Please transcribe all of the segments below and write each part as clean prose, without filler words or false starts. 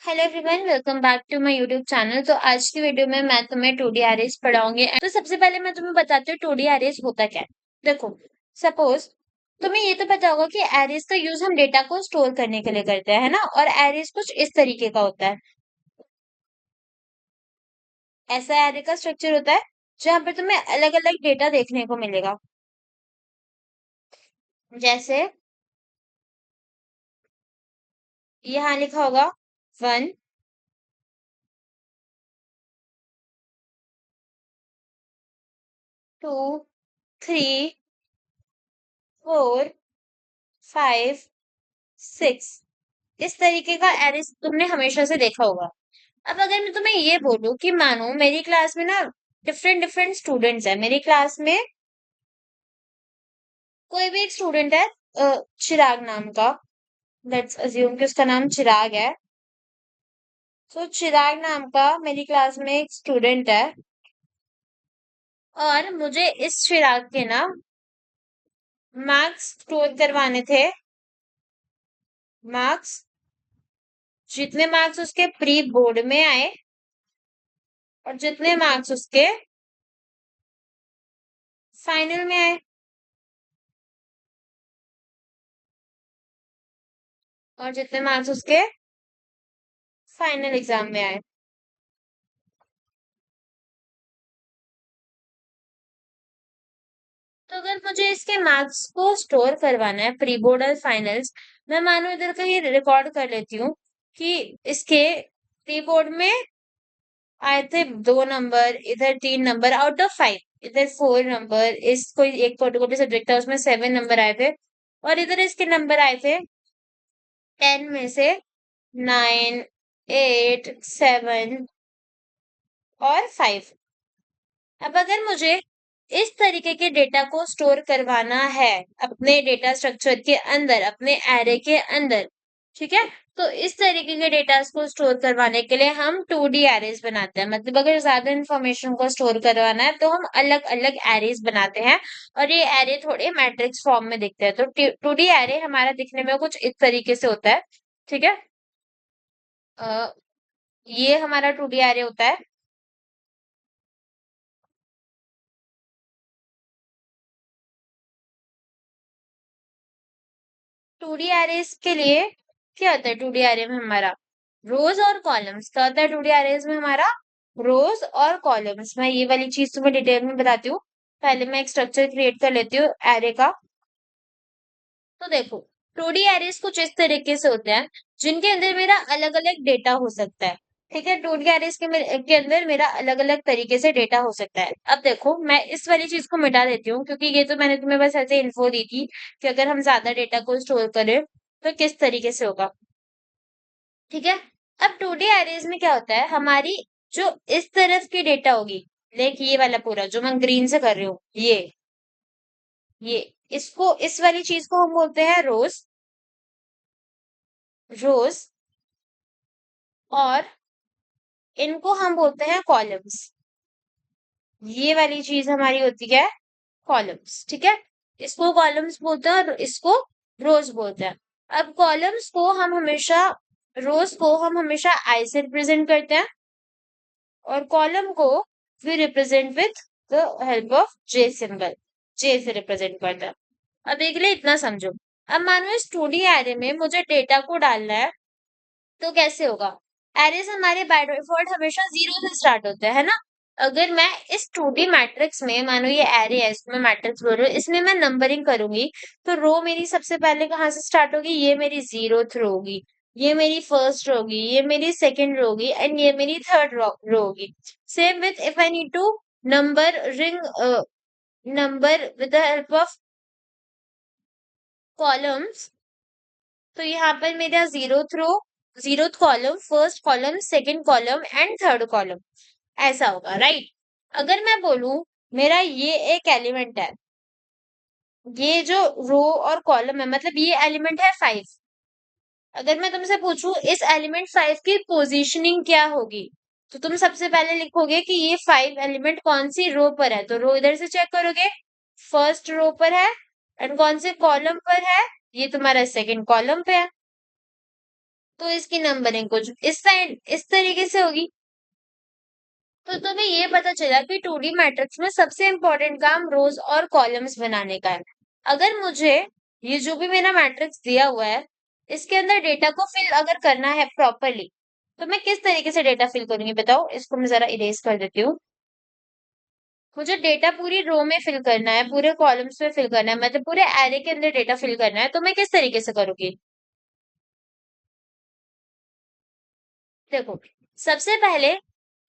Hello everyone, welcome back to my YouTube channel. तो आज की वीडियो में मैं तुम्हें 2D अरेज पढ़ाऊंगी। तो सबसे पहले मैं तुम्हें बताती हूँ 2D अरेज होता क्या है। देखो, सपोज तुम्हें ये तो पता होगा कि अरेज का यूज हम डेटा को स्टोर करने के लिए करते हैं, है ना। और अरेज कुछ इस तरीके का होता है। ऐसा अरे का स्ट्रक्चर होता है जहाँ पर तुम्हें अलग अलग डेटा देखने को मिलेगा। जैसे यहाँ लिखा होगा 1, 2, 3, 4, 5, 6। इस तरीके का एरे तुमने हमेशा से देखा होगा। अब अगर मैं तुम्हें ये बोलूं कि मानो मेरी क्लास में ना डिफरेंट डिफरेंट स्टूडेंट्स है। मेरी क्लास में कोई भी एक स्टूडेंट है, चिराग नाम का। लेट्स अज्यूम कि उसका नाम चिराग है। सो चिराग नाम का मेरी क्लास में एक स्टूडेंट है। और मुझे इस चिराग के ना मार्क्स स्टोर करवाने थे। मार्क्स, जितने मार्क्स उसके प्री बोर्ड में आए और जितने मार्क्स उसके फाइनल में आए और जितने मार्क्स उसके फाइनल एग्जाम में आए। तो अगर मुझे इसके मार्क्स को स्टोर करवाना है, प्री बोर्ड और फाइनल्स, मैं मानो इधर का ये रिकॉर्ड कर लेती हूँ कि इसके प्री बोर्ड में आए थे 2 नंबर, इधर 3 नंबर आउट ऑफ 5, इधर 4 नंबर। इस कोई एक पर्टिकुलर सब्जेक्ट था उसमें 7 नंबर आए थे। और इधर इसके नंबर आए थे 10 में से 9, 8, 7 और 5। अब अगर मुझे इस तरीके के डेटा को स्टोर करवाना है अपने डेटा स्ट्रक्चर के अंदर, अपने एरे के अंदर, ठीक है। तो इस तरीके के डेटा को स्टोर करवाने के लिए हम 2D एरेज बनाते हैं। मतलब अगर ज्यादा इंफॉर्मेशन को स्टोर करवाना है तो हम अलग अलग एरेज बनाते हैं। और ये एरे थोड़े मैट्रिक्स फॉर्म में दिखते हैं। तो 2D एरे हमारा दिखने में कुछ इस तरीके से होता है, ठीक है। अ, ये हमारा 2D एरे होता है। 2D एरेज के लिए क्या होता है? 2D एरे में हमारा रोज और कॉलम्स क्या होता है? 2D एरेज में हमारा रोज और कॉलम्स। मैं ये वाली चीज तुम्हें डिटेल में बताती हूँ। पहले मैं एक स्ट्रक्चर क्रिएट कर लेती हूँ एरे का। तो देखो, 2D एरेज कुछ इस तरीके से होते हैं जिनके अंदर मेरा अलग अलग डेटा हो सकता है। ठीक है, 2D एरेज के अंदर मेरा अलग अलग तरीके से डेटा हो सकता है। अब देखो, मैं इस वाली चीज को मिटा देती हूँ क्योंकि ये तो मैंने तुम्हें बस ऐसे इन्फो दी थी कि अगर हम ज्यादा डेटा को स्टोर करें तो किस तरीके से होगा। ठीक है। अब 2D एरेज में क्या होता है? हमारी जो इस तरफ की डेटा होगी, लाइक ये वाला पूरा जो मैं ग्रीन से कर रही हूँ, ये इसको, इस वाली चीज को हम बोलते हैं रोज। रोज। और इनको हम बोलते हैं कॉलम्स। ये वाली चीज हमारी होती है कॉलम्स, ठीक है। इसको कॉलम्स बोलते हैं और इसको रोज बोलते हैं। अब कॉलम्स को हम हमेशा, रोज को हम हमेशा आई से रिप्रेजेंट करते हैं और कॉलम को we represent with the help of J symbol. J से रिप्रेजेंट करते हैं। अब एक लिए इतना समझो। अब मानो इस 2D एरे में मुझे डेटा को डालना है, तो कैसे होगा? एरेज हमारे बाय डिफॉल्ट हमेशा 0 से स्टार्ट होते हैं, है ना। अगर मैं इस 2D मैट्रिक्स में, मानो ये एरे है, इसमें मैट्रिक्स बोल रही हूँ, इसमें मैं नंबरिंग करूंगी तो रो मेरी सबसे पहले कहाँ से स्टार्ट होगी? ये मेरी 0th रो होगी, ये मेरी फर्स्ट रो होगी, ये मेरी सेकंड रो होगी एंड ये मेरी थर्ड रो होगी। Same with if I need to number ring, number with the help of columns, तो यहाँ पर मेरा 0th row, 0th column, first column, second column and third column, ऐसा होगा, राइट। अगर मैं बोलूं मेरा ये एक एलिमेंट है, ये जो रो और कॉलम है, मतलब ये एलिमेंट है 5। अगर मैं तुमसे पूछूं इस एलिमेंट 5 की पोजीशनिंग क्या होगी, तो तुम सबसे पहले लिखोगे कि ये 5 एलिमेंट कौन सी रो पर है। तो रो इधर से चेक करोगे, फर्स्ट रो पर है। एंड कौन से कॉलम पर है? ये तुम्हारा सेकंड कॉलम पे है। तो इसकी नंबरिंग कुछ इस साइड इस तरीके से होगी। तो तुम्हें ये पता चला कि 2D मैट्रिक्स में सबसे इंपॉर्टेंट काम रोज और कॉलम्स बनाने का है। अगर मुझे ये जो भी मेरा मैट्रिक्स दिया हुआ है, इसके अंदर डेटा को फिल अगर करना है प्रॉपरली, तो मैं किस तरीके से डेटा फिल करूंगी बताओ? इसको मैं जरा इरेज कर देती हूँ। मुझे डेटा पूरी रो में फिल करना है, पूरे कॉलम्स में फिल करना है, मतलब पूरे एरे के अंदर डेटा फिल करना है, तो मैं किस तरीके से करूंगी? देखो, सबसे पहले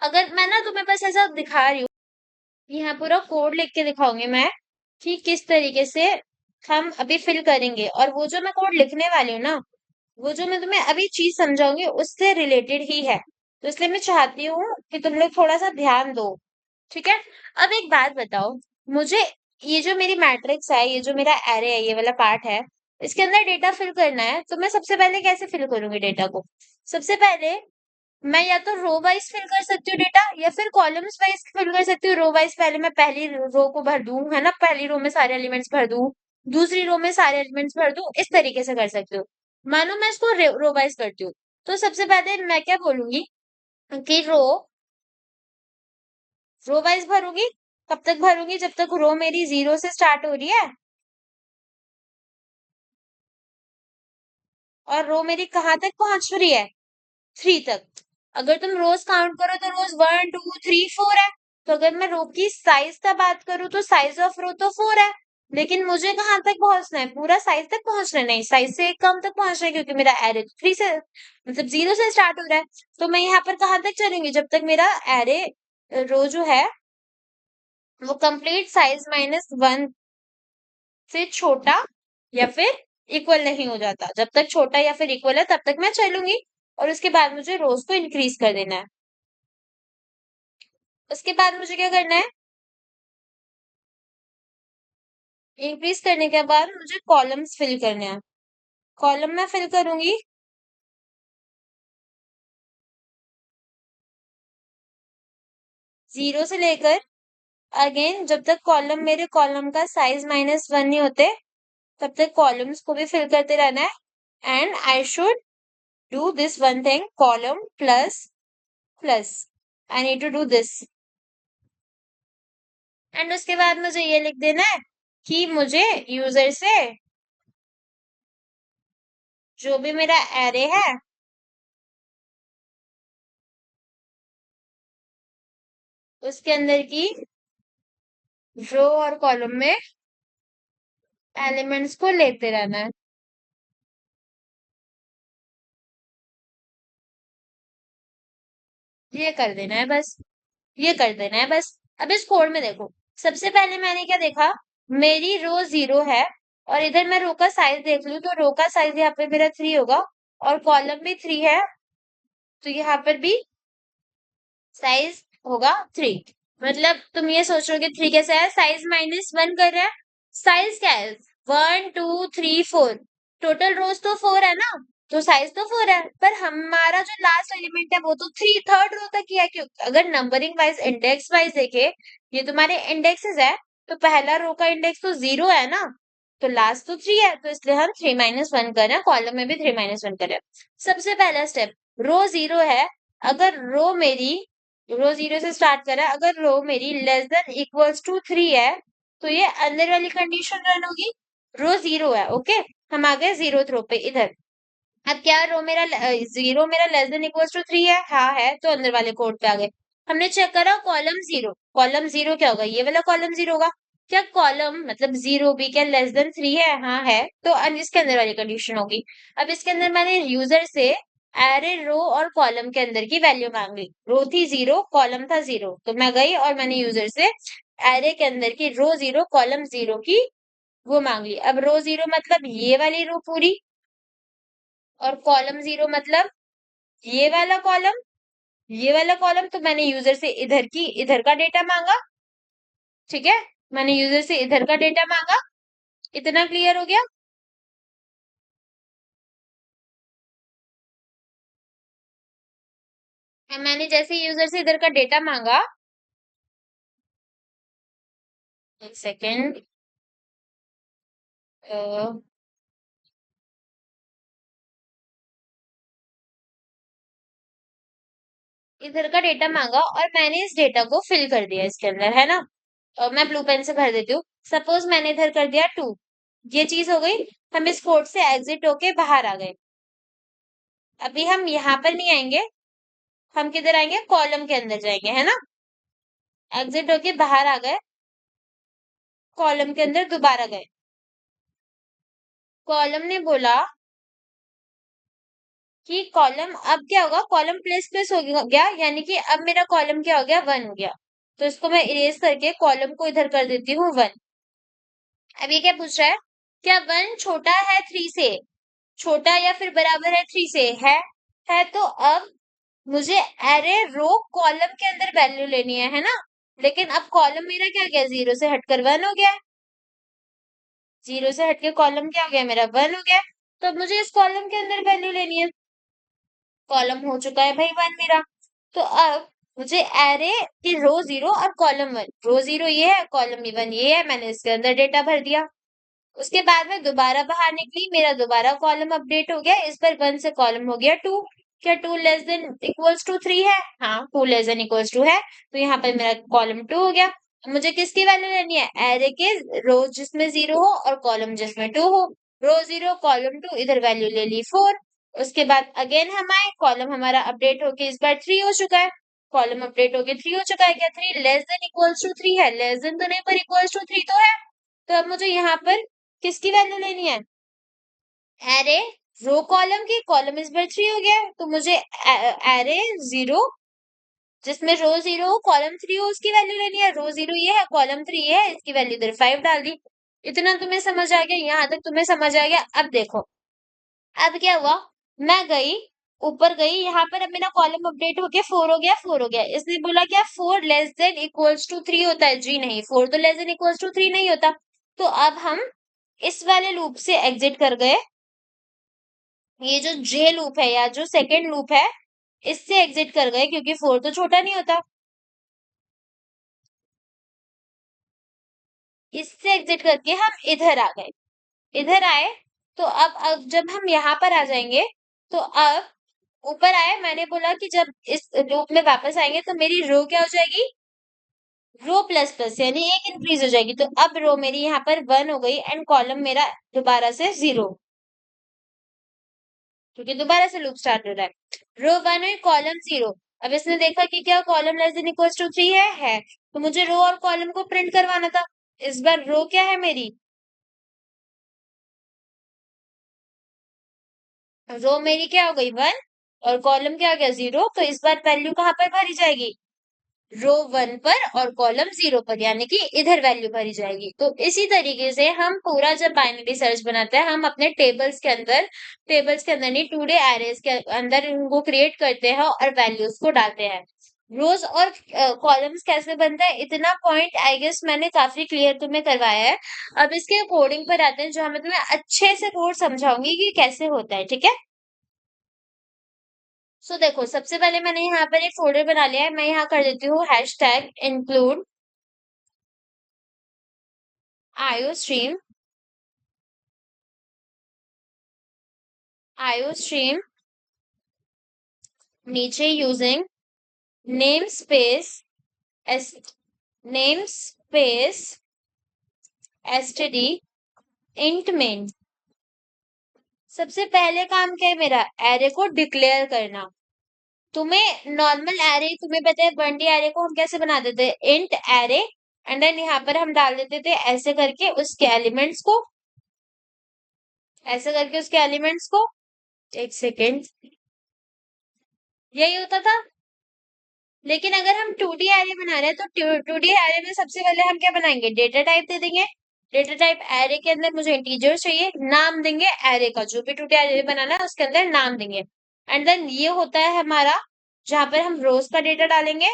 अगर मैं ना तुम्हें बस ऐसा दिखा रही हूँ, यहाँ पूरा कोड लिख के दिखाऊंगी मैं कि किस तरीके से हम अभी फिल करेंगे, और वो जो मैं कोड लिखने वाली हूँ ना, वो जो मैं तुम्हें अभी चीज समझाऊंगी उससे रिलेटेड ही है। तो इसलिए मैं चाहती हूँ कि तुम लोग थोड़ा सा ध्यान दो। ठीक है? अब एक बात बताओ मुझे, ये जो मेरी मैट्रिक्स है, ये जो मेरा एरे है, ये वाला पार्ट है, इसके अंदर डेटा फिल करना है, तो मैं सबसे पहले कैसे फिल करूंगी डेटा को? सबसे पहले मैं या तो रो वाइज फिल कर सकती हूँ डेटा, या फिर कॉलम्स वाइज फिल कर सकती हूँ। रो वाइज पहले मैं पहली रो को भर दूं, है ना, पहली रो में सारे एलिमेंट्स भर दूं, दूसरी रो में सारे एलिमेंट्स भर दूं, इस तरीके से कर सकती हूँ। मानो मैं इसको रो वाइज करती हूँ, तो सबसे पहले मैं क्या बोलूंगी कि रो वाइज भरूंगी। कब तक भरूंगी? जब तक रो मेरी 0 से स्टार्ट हो रही है, और रो मेरी कहाँ तक पहुंच रही है? 3 तक। अगर तुम रोज काउंट करो तो रोज 1 2 3 4 है। तो अगर मैं रो की साइज का बात करूं तो साइज ऑफ रो तो 4 है। लेकिन मुझे कहाँ तक पहुंचना है? पूरा साइज तक पहुंचना है? नहीं, साइज से एक कम तक पहुंचना है, क्योंकि मेरा एरे 3 से मतलब 0 से स्टार्ट हो रहा है। तो मैं यहाँ पर कहाँ तक चलूंगी? जब तक मेरा एरे रो जो है वो कंप्लीट साइज -1 से छोटा या फिर इक्वल नहीं हो जाता। जब तक छोटा या फिर इक्वल है तब तक मैं चलूंगी, और उसके बाद मुझे रोज को इंक्रीज कर देना है। उसके बाद मुझे क्या करना है? इंक्रीज करने के बाद मुझे कॉलम्स फिल करने हैं। कॉलम में फिल करूंगी 0 से लेकर, अगेन जब तक कॉलम मेरे कॉलम का साइज -1 नहीं होते, तब तक कॉलम्स को भी फिल करते रहना है। And I should do this one thing, column plus plus, I need to do this. And उसके बाद मुझे ये लिख देना है कि मुझे यूजर से जो भी मेरा एरे है उसके अंदर की रो और कॉलम में एलिमेंट्स को लेते रहना है। ये कर देना है बस। ये कर देना है बस। अब इस कोड में देखो, सबसे पहले मैंने क्या देखा? मेरी रो 0 है, और इधर मैं रो का साइज देख लूं तो रो का साइज यहाँ पे मेरा 3 होगा, और कॉलम भी 3 है, तो यहाँ पर भी साइज होगा 3। मतलब तुम ये सोच रहे हो कि 3 कैसे है? साइज -1 कर रहा है। साइज क्या है? 1 2 3 4। टोटल रोज तो 4 है ना, तो साइज तो 4 है, पर हमारा जो लास्ट एलिमेंट है वो तो 3 थर्ड रो तक ही है। क्यों? अगर नंबरिंग वाइज इंडेक्स वाइज देखे, ये तुम्हारे इंडेक्सेस है, तो पहला रो का इंडेक्स तो 0 है ना, तो लास्ट तो 3 है, तो इसलिए हम 3 - 1 कर रहे हैं, कॉलम में भी 3 - 1 कर रहे हैं। सबसे पहला स्टेप, रो 0 है, अगर रो 0 से स्टार्ट करा, अगर रो मेरी लेस देन इक्वल्स टू 3 है, तो ये अंदर वाली कंडीशन रन होगी। रो 0 है, ओके। हम आ गए 0th रो पे इधर। अब क्या रो मेरा 0 मेरा लेस देन इक्वल्स टू 3 है? हाँ है, तो अंदर वाले कोड पे आ गए। हमने चेक करा कॉलम 0, कॉलम 0 क्या होगा? ये वाला कॉलम 0 होगा। क्या कॉलम मतलब 0 भी क्या लेस देन 3 है? हाँ है, तो इसके अंदर वाली कंडीशन होगी। अब इसके अंदर मैंने यूजर से एरे रो और कॉलम के अंदर की वैल्यू मांग ली। रो थी 0, कॉलम था 0, तो मैं गई और मैंने यूजर से एरे के अंदर की रो 0 कॉलम 0 की वो मांग ली। अब रो 0 मतलब ये वाली रो पूरी, और कॉलम 0 मतलब ये वाला कॉलम, ये वाला कॉलम। तो मैंने यूजर से इधर का डेटा मांगा। ठीक है, मैंने यूजर से इधर का डेटा मांगा। इतना क्लियर हो गया? मैंने जैसे यूजर से इधर का डेटा मांगा, एक सेकेंड, इधर का डेटा मांगा और मैंने इस डेटा को फिल कर दिया इसके अंदर, है ना। मैं ब्लू पेन से भर देती हूँ। सपोज मैंने इधर कर दिया 2, ये चीज हो गई। हम इस कोड से एग्जिट होके बाहर आ गए। अभी हम यहाँ पर नहीं आएंगे, हम किधर आएंगे, कॉलम के अंदर जाएंगे, है ना। एग्जिट होके बाहर आ गए, कॉलम के अंदर दोबारा गए। कॉलम ने बोला कि कॉलम अब क्या होगा, कॉलम प्लस प्लस हो गया, यानी कि अब मेरा कॉलम क्या हो गया, 1 हो गया। तो इसको मैं इरेज करके कॉलम को इधर कर देती हूँ 1। अब ये क्या पूछ रहा है, क्या 1 छोटा है 3 से, छोटा या फिर बराबर है 3 से, है तो अब मुझे एरे रो कॉलम के अंदर वैल्यू लेनी है ना। लेकिन अब कॉलम मेरा क्या गया, 0 से हटकर 1 हो गया। 0 से हटके कॉलम क्या हो गया, मेरा 1 हो गया। तो अब मुझे इस कॉलम के अंदर वैल्यू लेनी है। कॉलम हो चुका है भाई 1 मेरा। तो अब मुझे एरे की रो 0 और कॉलम 1, रो 0 ये है, कॉलम 1 ये है, मैंने इसके अंदर डेटा भर दिया। उसके बाद में दोबारा बाहर निकली, मेरा दोबारा कॉलम अपडेट हो गया, इस पर 1 से कॉलम हो गया 2। क्या 2 लेस देन इक्वल्स टू 3 है, हाँ 2 लेस देन इक्वल्स टू है। तो यहाँ पर मेरा कॉलम 2 हो गया। अब मुझे किसकी वैल्यू लेनी है, एरे के रो जिसमें 0 हो और कॉलम जिसमें 2 हो। रो 0 कॉलम 2, इधर वैल्यू ले ली 4। उसके बाद अगेन हम आए, कॉलम हमारा अपडेट होके इस बार 3 हो चुका है। कॉलम अपडेट होके 3 हो चुका है, क्या 3 लेस देन इक्वल्स टू 3 है, लेस देन तो नहीं पर इक्वल्स टू 3 तो है। तो अब मुझे यहाँ पर किसकी वैल्यू लेनी है, एरे रो कॉलम की, कॉलम इस बार 3 हो गया है, तो मुझे एरे 0 जिसमें रो 0 हो कॉलम 3 हो उसकी वैल्यू लेनी है। रो 0 ये है, कॉलम 3 ये है, इसकी वैल्यू इधर 5 डाल दी। इतना तुम्हें समझ आ गया, यहाँ तक तुम्हें समझ आ गया। अब देखो, अब क्या हुआ, मैं गई ऊपर गई, यहाँ पर अब मेरा कॉलम अपडेट होके 4 हो गया, 4 हो गया। इसने बोला क्या 4 लेस देन इक्वल्स टू 3 होता है, जी नहीं, 4 तो लेस देन इक्वल्स टू 3 नहीं होता। तो अब हम इस वाले लूप से एग्जिट कर गए, ये जो जे लूप है या जो सेकेंड लूप है इससे एग्जिट कर गए, क्योंकि 4 तो छोटा नहीं होता। इससे एग्जिट करके हम इधर आ गए, इधर आए। तो अब जब हम यहाँ पर आ जाएंगे, तो अब ऊपर आए, मैंने बोला कि जब इस लूप में वापस आएंगे तो मेरी रो क्या हो जाएगी, रो प्लस प्लस यानी एक इंक्रीज हो जाएगी। तो अब रो मेरी यहाँ पर 1 हो गई एंड कॉलम मेरा दोबारा से 0, क्योंकि दोबारा से लूप स्टार्ट हो रहा है। रो 1 हुई, कॉलम 0। अब इसने देखा कि क्या column less than equals to 3 है, तो मुझे रो और कॉलम को प्रिंट करवाना था। इस बार रो क्या है मेरी, रो मेरी क्या हो गई 1 और कॉलम क्या हो गया 0। तो इस बार वैल्यू कहाँ पर भरी जाएगी, रो 1 पर और कॉलम 0 पर, यानी कि इधर वैल्यू भरी जाएगी। तो इसी तरीके से हम पूरा जब बाइनरी सर्च बनाते हैं, हम अपने टेबल्स के अंदर नहीं, टू डे एरेज के अंदर उनको क्रिएट करते हैं और वैल्यूज को डालते हैं। रोज और कॉलम्स कैसे बनता है, इतना पॉइंट आई गेस मैंने काफी क्लियर तुम्हें करवाया है। अब इसके कोडिंग पर आते हैं, जो मैं तुम्हें अच्छे से कोड समझाऊंगी कि कैसे होता है, ठीक है। सो देखो, सबसे पहले मैंने यहाँ पर एक फोल्डर बना लिया है, मैं यहाँ कर देती हूँ हैशटैग इंक्लूड आयोस्ट्रीम, आयोस्ट्रीम नीचे using name space S name space STD int main. सबसे पहले काम क्या है मेरा, एरे को डिक्लेयर करना। तुम्हें नॉर्मल एरे, तुम्हें पता है 1D एरे को हम कैसे बना देते हैं, इंट एरे एंड देन यहाँ पर हम डाल देते थे ऐसे करके उसके एलिमेंट्स को, ऐसे करके उसके एलिमेंट्स को, एक सेकेंड, यही होता था। लेकिन अगर हम 2D एरे बना रहे हैं तो 2D एरे में सबसे पहले हम क्या बनाएंगे, डेटा टाइप दे देंगे। डेटा टाइप एरे के अंदर मुझे इंटीजर चाहिए, नाम देंगे एरे का, जो भी 2D एरे बनाना है उसके अंदर नाम देंगे। एंड देन ये होता है हमारा जहां पर हम रोज का डेटा डालेंगे,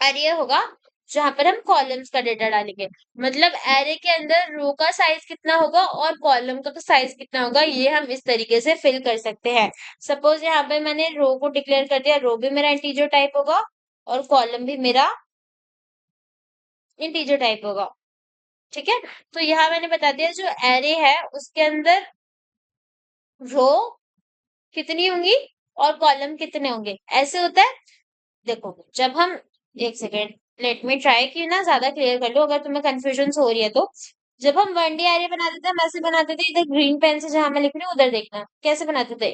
और ये होगा जहां पर हम कॉलम्स का डेटा डालेंगे। मतलब एरे के अंदर रो का साइज कितना होगा और कॉलम का तो साइज कितना होगा, ये हम इस तरीके से फिल कर सकते हैं। सपोज यहाँ पे मैंने रो को डिक्लेयर कर दिया, रो भी मेरा इंटीजर टाइप होगा और कॉलम भी मेरा इंटीजर टाइप होगा, ठीक है। तो यहाँ मैंने बता दिया जो एरे है उसके अंदर रो कितनी होंगी और कॉलम कितने होंगे, ऐसे होता है। देखो जब हम, एक सेकेंड, लेट मी ट्राई कि ना ज्यादा क्लियर कर लो अगर तुम्हें कंफ्यूजन हो रही है तो। जब हम वन डी एरे बनाते थे हम ऐसे बनाते थे, इधर ग्रीन पेन से जहां मैं लिख रही हूँ उधर देखना कैसे बनाते थे।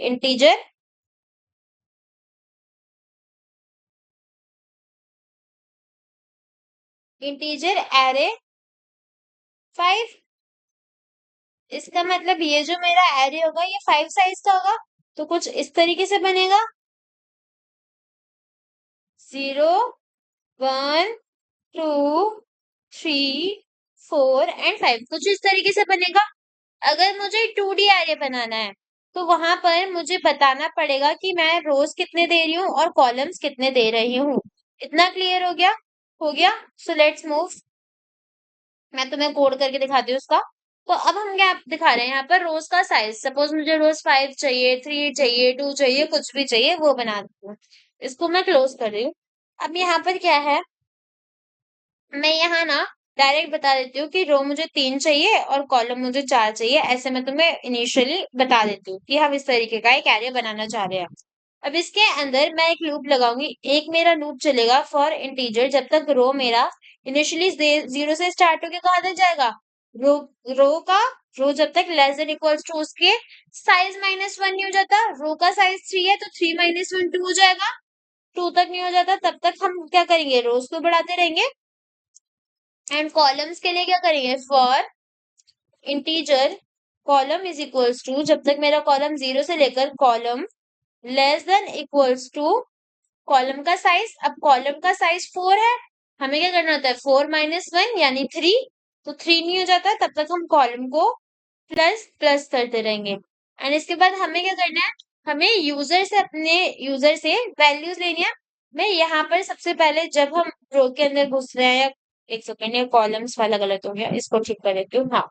Integer array 5। इसका मतलब ये जो मेरा एरे होगा ये 5 साइज का होगा। तो कुछ इस तरीके से बनेगा, 0 1 2 3 4 एंड 5, कुछ इस तरीके से बनेगा। अगर मुझे 2D एरे बनाना है तो वहां पर मुझे बताना पड़ेगा कि मैं रोज कितने दे रही हूँ और कॉलम्स कितने दे रही हूँ। इतना क्लियर हो गया? हो गया। So let's move. मैं तुम्हें कोड करके दिखाती हूँ उसका। तो अब हम क्या दिखा रहे हैं यहाँ पर, रोज का साइज। सपोज मुझे रोज 5 चाहिए, 3 चाहिए, 2 चाहिए, कुछ भी चाहिए वो बना देती हूँ। इसको मैं क्लोज कर रही हूँ। अब यहाँ पर क्या है, मैं यहाँ ना डायरेक्ट बता देती हूँ कि रो मुझे 3 चाहिए और कॉलम मुझे 4 चाहिए। ऐसे मैं तुम्हें इनिशियली बता देती हूँ कि हम इस तरीके का एक एरे बनाना चाह रहे हैं। अब इसके अंदर मैं एक लूप लगाऊंगी। एक मेरा लूप चलेगा फॉर इंटीजर जब तक रो मेरा इनिशियली 0 से स्टार्ट होके कहाँ तक जाएगा, रो रो का रो जब तक लेस देन इक्वल्स टू उसके साइज -1 नहीं हो जाता। रो का साइज 3 है तो 3 -1 2 हो जाएगा। 2 तक नहीं हो जाता तब तक हम क्या करेंगे, रोज को बढ़ाते रहेंगे। एंड कॉलम्स के लिए क्या करेंगे, for integer column is equals to, जब तक मेरा कॉलम 0 से लेकर column less than equals to column का साइज। अब कॉलम का साइज 4 है, हमें क्या करना होता है, 4 - 1 यानी 3। तो 3 नहीं हो जाता तब तक हम कॉलम को प्लस प्लस करते रहेंगे। एंड इसके बाद हमें क्या करना है, हमें यूजर से, अपने यूजर से वैल्यूज लेनी है। मैं यहाँ पर सबसे पहले जब हम रो के अंदर घुस रहे हैं, या एक सेकेंड, ये कॉलम्स वाला गलत हो गया, इसको ठीक कर देती हूँ। हाँ,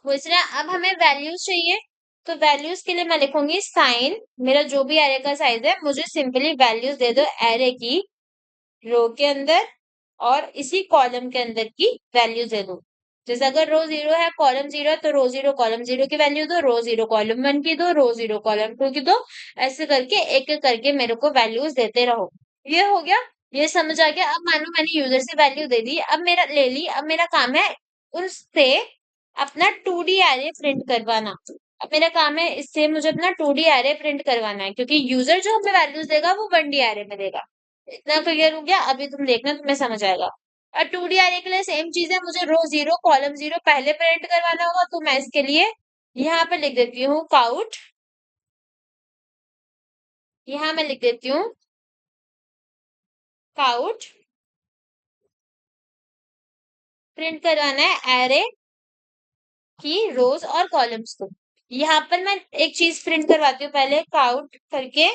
घुस रहे हैं। अब हमें वैल्यूज चाहिए। तो वैल्यूज के लिए मैं लिखूंगी साइन, मेरा जो भी एरे का साइज है मुझे सिंपली वैल्यूज दे दो एरे की, रो के अंदर और इसी कॉलम के अंदर की वैल्यू दे दो। जैसे अगर रो 0 है, कॉलम 0 है, तो रो 0 कॉलम 0 की वैल्यू दो, रो 0 कॉलम 1 की दो, रो 0 कॉलम 2 की दो। ऐसे करके एक एक करके मेरे को वैल्यूज देते रहो। ये हो गया, ये समझ आ गया। अब मानो मैंने यूजर से वैल्यू दे दी, अब मेरा ले ली, अब मेरा काम है उससे अपना 2D एरे प्रिंट करवाना। अब मेरा काम है इससे मुझे अपना 2D एरे प्रिंट करवाना है, क्योंकि यूजर जो हमें वैल्यूज देगा वो 1D एरे में देगा। इतना क्लियर हो गया? अभी तुम देखना तुम्हें समझ आएगा। और 2D एरे के लिए सेम चीज है, मुझे रो 0 कॉलम 0 पहले प्रिंट करवाना होगा। तो मैं इसके लिए यहाँ पे लिख देती हूँ काउट, यहाँ मैं लिख देती हूँ काउट। प्रिंट करवाना है एरे की रोज और कॉलम्स को। यहाँ पर मैं एक चीज प्रिंट करवाती हूँ पहले, काउट करके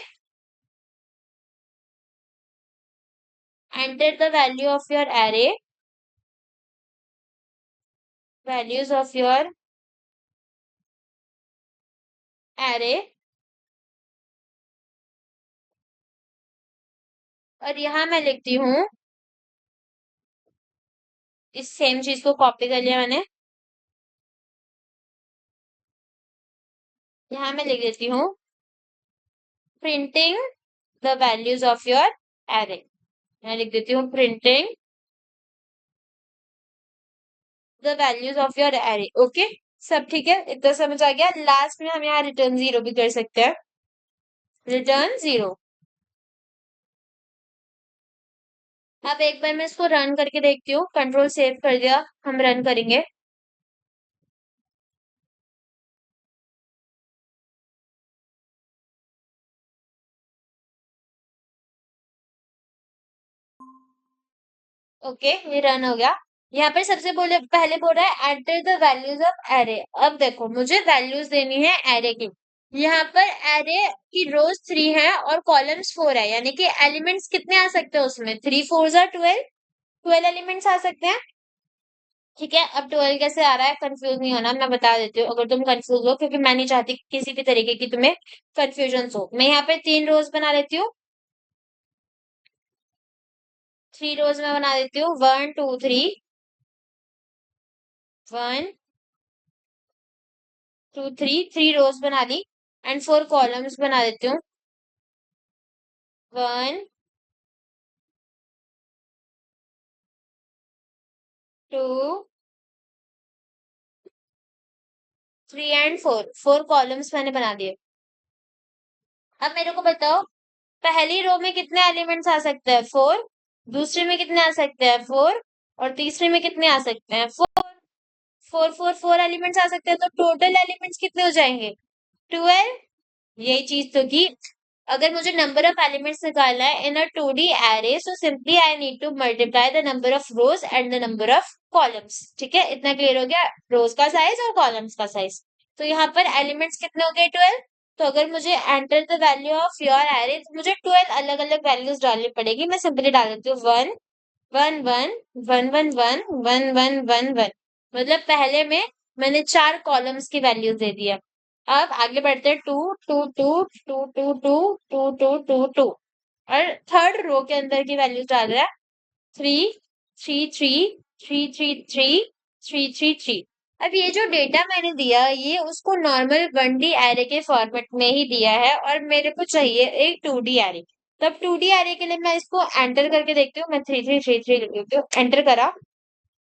enter the value of your array, values of your array. और यहाँ मैं लिखती हूँ, इस सेम चीज को कॉपी कर लिया मैंने, यहाँ मैं लिख देती हूँ printing the values of your array. मैं लिख देती हूँ printing the values of your array. Okay, सब ठीक है, इतना समझ आ गया। लास्ट में हम यहाँ रिटर्न 0 भी कर सकते हैं, रिटर्न 0। अब एक बार मैं इसको रन करके देखती हूँ, कंट्रोल सेव कर दिया, हम रन करेंगे। ओके, ये रन हो गया। यहाँ पर सबसे बोले पहले बोल रहा है enter the values of array. अब देखो मुझे वैल्यूज देनी है एरे की। यहाँ पर एरे की रोज 3 है और कॉलम्स 4 है, यानी कि एलिमेंट्स कितने आ सकते हैं उसमें, 3 4 12, 12 एलिमेंट्स आ सकते हैं। ठीक है, अब 12 कैसे आ रहा है, कंफ्यूज नहीं होना, मैं बता देती हूँ अगर तुम कंफ्यूज हो, क्योंकि मैं नहीं चाहती कि किसी भी तरीके की तुम्हें कंफ्यूजन हो। मैं यहाँ पे 3 रोज बना लेती हूँ, 3 रोज में बना देती हूँ, 1 2 3, 1 2 3, 3 रोज बना दी। एंड 4 कॉलम्स बना देती हूँ, 1 2 3 एंड 4, 4 कॉलम्स मैंने बना दिए। अब मेरे को बताओ, पहली रो में कितने एलिमेंट्स आ सकते हैं? 4। दूसरे में कितने आ सकते हैं? 4। और तीसरे में कितने आ सकते हैं? 4। 4 एलिमेंट्स आ सकते हैं, तो टोटल एलिमेंट्स कितने हो जाएंगे? 12। यही चीज तो की। अगर मुझे नंबर ऑफ एलिमेंट्स निकालना है इन अ 2D array, so simply I need to multiply the number of rose and the number of columns. ठीक है, इतना क्लियर हो गया, रोज का साइज और कॉलम्स का साइज। तो यहाँ पर एलिमेंट्स कितने हो गए? 12। तो अगर मुझे enter the value of your array, तो मुझे 12 अलग अलग वैल्यूज डालनी पड़ेगी। मैं सिंपली डाल देती हूँ 1 1 1 1 1 1 1 1 1 1। मतलब पहले में मैंने 4 कॉलम्स की वैल्यूज दे दी है। अब आगे बढ़ते हैं, 2 2 2 2 2 2 2 2 2 2। और थर्ड रो के अंदर की वैल्यूज डाल रहा है 3 3 3 3 3 3 3 3 3। अब ये जो डेटा मैंने दिया, ये उसको नॉर्मल 1D एरे के फॉर्मेट में ही दिया है, और मेरे को चाहिए एक 2D एरे। तब 2D एरे के लिए मैं इसको एंटर करके देखती हूँ। मैं 3 3 3 3 लिख देती हूँ, एंटर करा।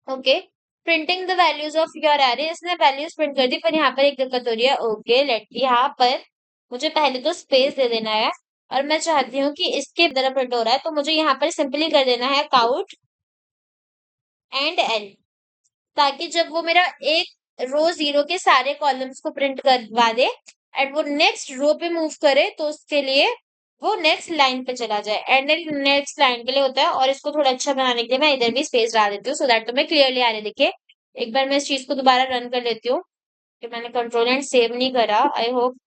Okay, printing the values of your array. इसने वैल्यूज प्रिंट कर दी, पर यहाँ पर एक दिक्कत हो रही है। ओके, लेट यहाँ पर मुझे पहले तो स्पेस दे देना है, और मैं चाहती हूँ कि इसके तरह प्रिंट हो रहा है, तो मुझे यहाँ पर सिंपली कर देना है काउट एंड एल, ताकि जब वो मेरा एक रो जीरो के सारे कॉलम्स को प्रिंट करवा दे एंड वो नेक्स्ट रो पे मूव करे, तो उसके लिए वो नेक्स्ट लाइन पे चला जाए। एंड नेक्स्ट लाइन के लिए होता है, और इसको थोड़ा अच्छा बनाने के लिए मैं इधर भी स्पेस डाल देती हूँ, सो दैट तुम्हें क्लियरली आ रही दिखे। एक बार मैं इस चीज को दोबारा रन कर लेती हूँ, कि मैंने कंट्रोल एंड सेव नहीं करा, आई होप।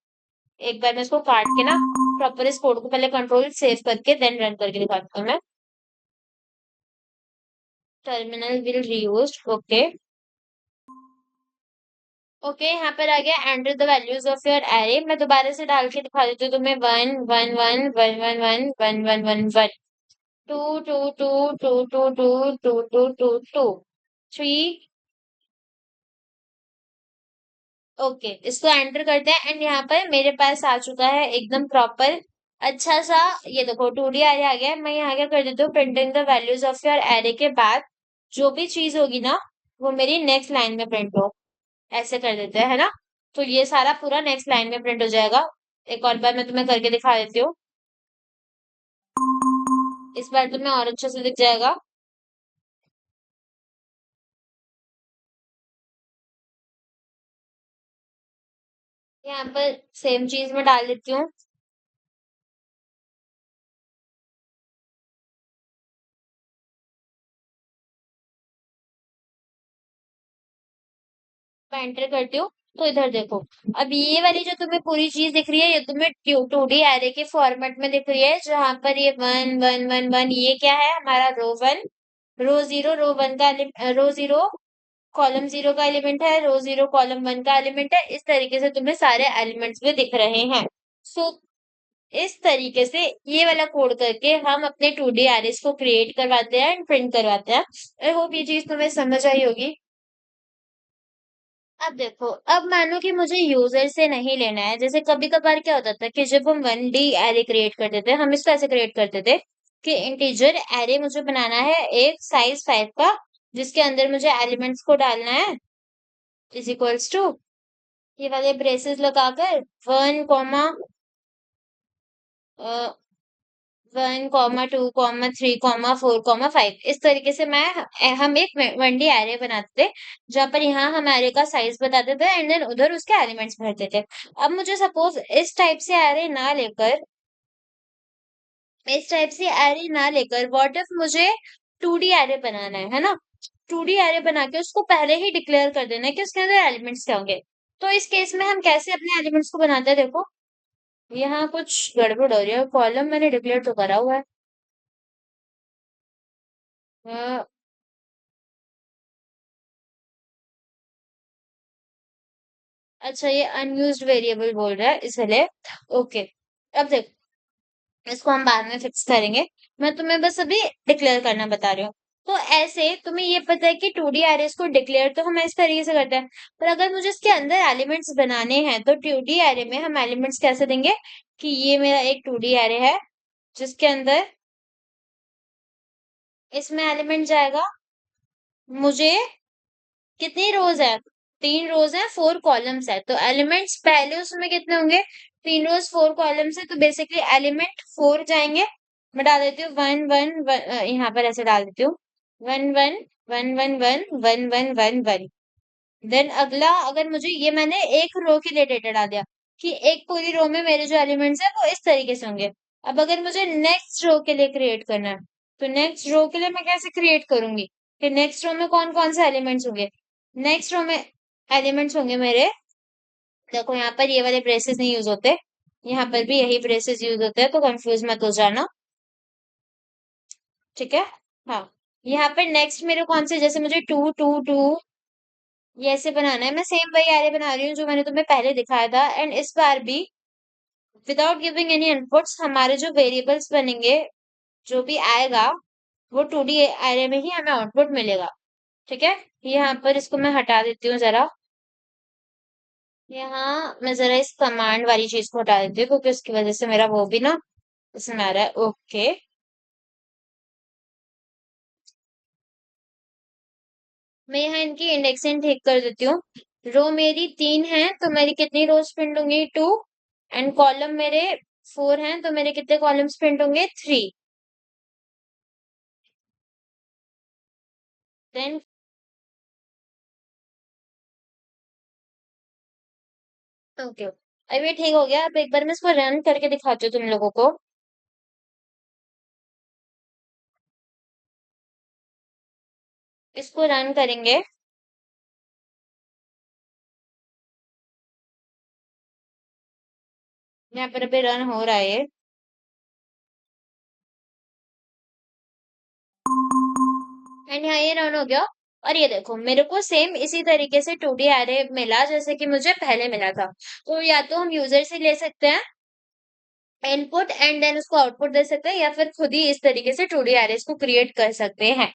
एक बार मैं इसको काट के ना प्रॉपर इस कोड को पहले कंट्रोल सेव करके देन रन करके दिखाती हूँ मैं। Terminal will reused. Okay okay, यहाँ पर आ गया enter the values of your array. मैं दोबारा से डाल के दिखा देती हूँ तुम्हें। 1 1 1 1 1 1 1 1 1 1 2 2 2 2 2 2 2 2 2 2 3। ओके, इसको एंटर करते हैं, एंड यहाँ पर मेरे पास आ चुका है एकदम प्रॉपर अच्छा सा। ये देखो 2D एरे आ गया है। मैं यहाँ क्या कर देती हूँ, printing the values of your array के बाद जो भी चीज होगी ना, वो मेरी नेक्स्ट लाइन में प्रिंट हो, ऐसे कर देते हैं, है ना। तो ये सारा पूरा नेक्स्ट लाइन में प्रिंट हो जाएगा। एक और बार मैं तुम्हें करके दिखा देती हूँ, इस बार तुम्हें और अच्छे से दिख जाएगा। यहाँ पर सेम चीज में डाल देती हूँ। मैं एंटर करती हूँ, तो इधर देखो। अब ये वाली जो तुम्हें पूरी चीज दिख रही है, ये तुम्हें 2D एरे के फॉर्मेट में दिख रही है, जहां पर ये 1 1 1 1, ये क्या है? हमारा रो 1, रो 0 रो 1 का रो 0 कॉलम 0 का एलिमेंट है, रो 0 कॉलम 1 का एलिमेंट है। इस तरीके से तुम्हें सारे एलिमेंट्स भी दिख रहे हैं। सो इस तरीके से ये वाला कोड करके हम अपने 2D एरेस को क्रिएट करवाते हैं एंड प्रिंट करवाते हैं। आई होप ये चीज तुम्हें समझ आई होगी। अब देखो, अब मानो कि मुझे यूजर से नहीं लेना है। जैसे कभी कभार क्या होता था कि जब हम 1D एरे क्रिएट करते थे, हम इसको ऐसे क्रिएट करते थे कि इंटीजर एरे मुझे बनाना है एक साइज 5 का, जिसके अंदर मुझे एलिमेंट्स को डालना है इज इक्वल्स टू ये वाले ब्रेसेस लगाकर 1 1 2 3 4 5 इस तरीके से हम एक 1D एरे बनाते थे, जहां पर यहाँ हम एरे का साइज बताते थे एंड देन उधर उसके एलिमेंट्स भरते थे। अब मुझे सपोज इस टाइप से एरे ना लेकर व्हाट इफ मुझे 2D एरे बनाना है ना। 2D एरे बना के उसको पहले ही डिक्लेयर कर देना है कि उसके अंदर एलिमेंट्स क्या होंगे। तो इस केस में हम कैसे अपने एलिमेंट्स को बनाते हैं? देखो, यहाँ कुछ गड़बड़ हो रही है। कॉलम मैंने डिक्लेयर तो करा हुआ है। अ, अच्छा, ये अनयूज्ड वेरिएबल बोल रहा है इसलिए। ओके, अब देखो, इसको हम बाद में फिक्स करेंगे। मैं तुम्हें बस अभी डिक्लेयर करना बता रही हूँ। तो ऐसे तुम्हें ये पता है कि 2D एरेस को डिक्लेयर तो हम इस तरीके से करते हैं, पर अगर मुझे इसके अंदर एलिमेंट्स बनाने हैं, तो 2D एरे में हम एलिमेंट्स कैसे देंगे? कि ये मेरा एक 2D एरे है, जिसके अंदर इसमें एलिमेंट जाएगा, मुझे कितनी रोज है, 3 रोज है, 4 कॉलम्स है, तो एलिमेंट्स पहले उसमें कितने होंगे, 3 रोज 4 कॉलम्स है, तो बेसिकली एलिमेंट 4 जाएंगे। मैं डाल देती हूँ वन वन, यहाँ पर ऐसे डाल देती हूँ, one one one one one one one one one. Then अगला, अगर मुझे ये मैंने एक रो के लिए डेटा डाल दिया कि एक पूरी रो में मेरे जो एलिमेंट्स है वो इस तरीके से होंगे। अब अगर मुझे नेक्स्ट रो के लिए क्रिएट करना है, तो नेक्स्ट रो के लिए मैं कैसे क्रिएट करूंगी कि नेक्स्ट रो में कौन कौन से एलिमेंट्स होंगे। नेक्स्ट रो में एलिमेंट्स होंगे मेरे, देखो यहाँ पर ये वाले ब्रेसेस नहीं यूज होते, यहाँ पर भी यही ब्रेसेस यूज होते हैं, तो कंफ्यूज मत हो जाना, ठीक है। हाँ, यहाँ पर नेक्स्ट मेरे कौन से, जैसे मुझे टू टू टू ये ऐसे बनाना है, मैं सेम वही एरे बना रही हूँ जो मैंने तुम्हें पहले दिखाया था। एंड इस बार भी विदाउट गिविंग एनी इनपुट्स हमारे जो वेरिएबल्स बनेंगे, जो भी आएगा वो 2D एरे में ही हमें आउटपुट मिलेगा, ठीक है। यहाँ पर इसको मैं हटा देती हूँ जरा, यहाँ मैं जरा इस कमांड वाली चीज को हटा देती हूँ क्योंकि उसकी वजह से मेरा वो भी ना इसमें आ रहा है। ओके, मैं यहाँ इनकी इंडेक्सिंग ठीक कर देती हूँ। रो मेरी 3 है तो मेरी कितनी रोज प्रिंट होंगी, 2। एंड कॉलम मेरे 4 हैं तो मेरे कितने कॉलम्स प्रिंट होंगे, 3। देन ओके, अब ये ठीक हो गया। अब एक बार मैं इसको रन करके दिखाती हूँ तुम लोगों को। इसको रन करेंगे, यहाँ पर अभी रन हो रहा है ये। एंड यहाँ ये रन हो गया। और ये देखो मेरे को सेम इसी तरीके से 2D एरे मिला जैसे कि मुझे पहले मिला था। तो या तो हम यूजर से ले सकते हैं इनपुट एंड देन उसको आउटपुट दे सकते हैं, या फिर खुद ही इस तरीके से 2D एरेस को क्रिएट कर सकते हैं।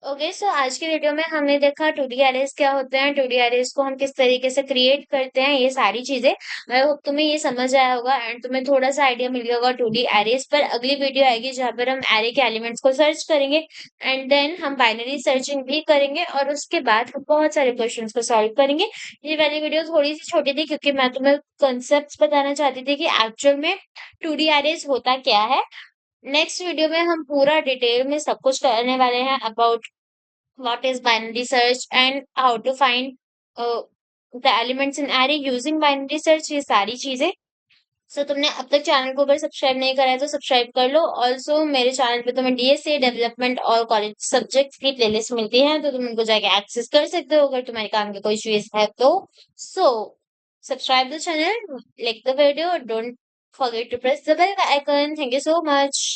ओके, सो आज की वीडियो में हमने देखा 2D एरेस क्या होते हैं, 2D एरेस को हम किस तरीके से क्रिएट करते हैं, ये सारी चीजें। आई होप तुम्हें ये समझ आया होगा एंड तुम्हें थोड़ा सा आइडिया मिल गया होगा 2D एरेस पर। अगली वीडियो आएगी जहां पर हम एरे के एलिमेंट्स को सर्च करेंगे एंड देन हम बाइनरी सर्चिंग भी करेंगे और उसके बाद हम बहुत सारे क्वेश्चंस को सॉल्व करेंगे। ये वाली वीडियो थोड़ी सी छोटी थी क्योंकि मैं तुम्हें कंसेप्ट बताना चाहती थी कि एक्चुअल में 2D एरेस होता क्या है। नेक्स्ट वीडियो में हम पूरा डिटेल में सब कुछ करने वाले हैं about what is binary search and how to find the elements in array using binary search, ये सारी चीजें। सो तुमने अब तक चैनल को अगर सब्सक्राइब नहीं करा है तो सब्सक्राइब कर लो। ऑल्सो मेरे चैनल पे तुम्हें डीएसए डेवलपमेंट और कॉलेज सब्जेक्ट्स की प्लेलिस्ट मिलती है, तो तुम उनको जाके एक्सेस कर सकते हो अगर तुम्हारे काम का कोई चीज है तो। So subscribe the channel, like the video, don't forget to press the bell icon. Thank you so much.